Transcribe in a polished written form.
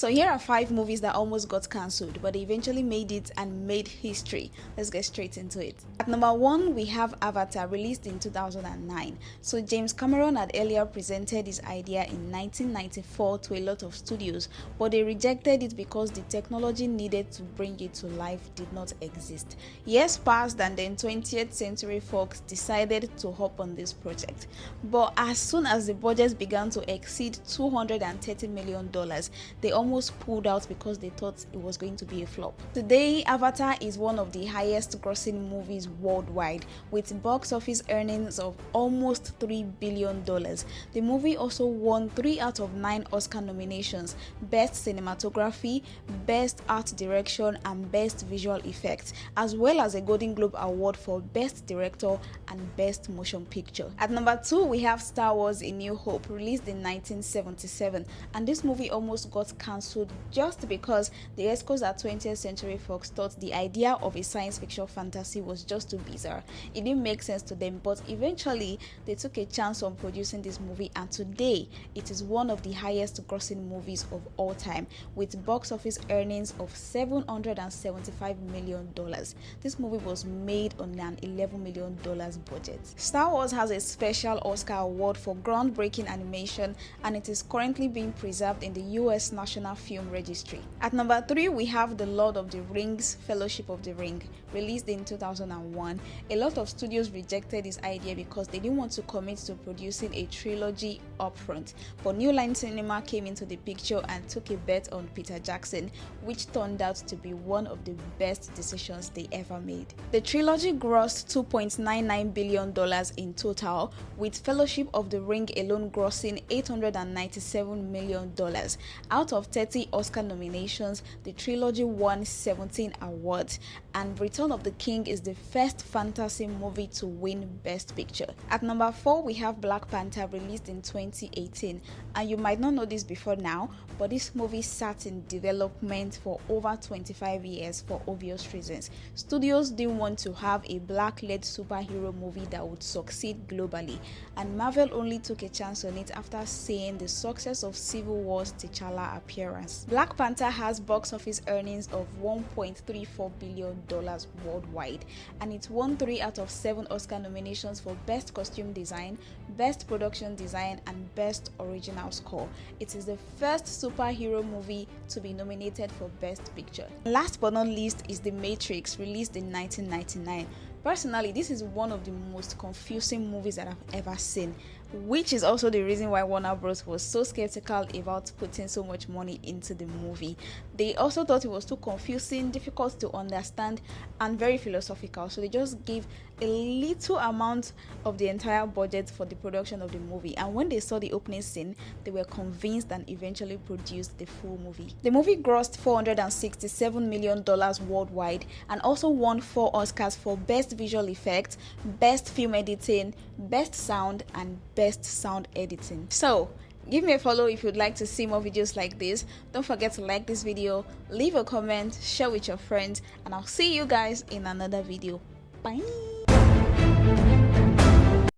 So here are 5 movies that almost got cancelled, but they eventually made it and made history. Let's get straight into it. At number 1, we have Avatar, released in 2009. So James Cameron had earlier presented his idea in 1994 to a lot of studios, but they rejected it because the technology needed to bring it to life did not exist. Years passed and then 20th Century Fox decided to hop on this project. But as soon as the budget began to exceed $230 million, they almost pulled out because they thought it was going to be a flop. Today, Avatar is one of the highest grossing movies worldwide, with box office earnings of almost $3 billion. The movie also won 3 out of 9 Oscar nominations: Best Cinematography, Best Art Direction, and Best Visual Effects, as well as a Golden Globe Award for Best Director and Best Motion Picture. At number 2, we have Star Wars: A New Hope, released in 1977, and this movie almost got cancelled just because the executives at 20th Century Fox thought the idea of a science fiction fantasy was just too bizarre. It didn't make sense to them, but eventually they took a chance on producing this movie, and today it is one of the highest grossing movies of all time, with box office earnings of $775 million. This movie was made on an $11 million budget. Star Wars has a special Oscar award for groundbreaking animation, and it is currently being preserved in the US National Film Registry. At number 3, we have The Lord of the Rings: Fellowship of the Ring, released in 2001. A lot of studios rejected this idea because they didn't want to commit to producing a trilogy upfront, but New Line Cinema came into the picture and took a bet on Peter Jackson, which turned out to be one of the best decisions they ever made. The trilogy grossed $2.99 billion in total, with Fellowship of the Ring alone grossing $897 million. Out of 30 Oscar nominations, the trilogy won 17 awards, and Return of the King is the first fantasy movie to win Best Picture. At number 4, we have Black Panther, released in 2018, and you might not know this before now, but this movie sat in development for over 25 years for obvious reasons. Studios didn't want to have a black-led superhero movie that would succeed globally, and Marvel only took a chance on it after seeing the success of Civil War's T'Challa appearance. Black Panther has box office earnings of $1.34 billion worldwide, and it won 3 out of 7 Oscar nominations for Best Costume Design, Best Production Design, and Best Original Score. It is the first superhero movie to be nominated for Best Picture. Last but not least is The Matrix, released in 1999. Personally, this is one of the most confusing movies that I've ever seen, which is also the reason why Warner Bros. Was so skeptical about putting so much money into the movie. They also thought it was too confusing, difficult to understand, and very philosophical, so they just gave a little amount of the entire budget for the production of the movie, and when they saw the opening scene, they were convinced and eventually produced the full movie. The movie grossed $467 million worldwide and also won 4 Oscars for Best Visual Effects, Best Film Editing, Best Sound, and Best Sound Editing. So give me a follow if you'd like to see more videos like this. Don't forget to like this video, leave a comment, share with your friends, and I'll see you guys in another video. Bye.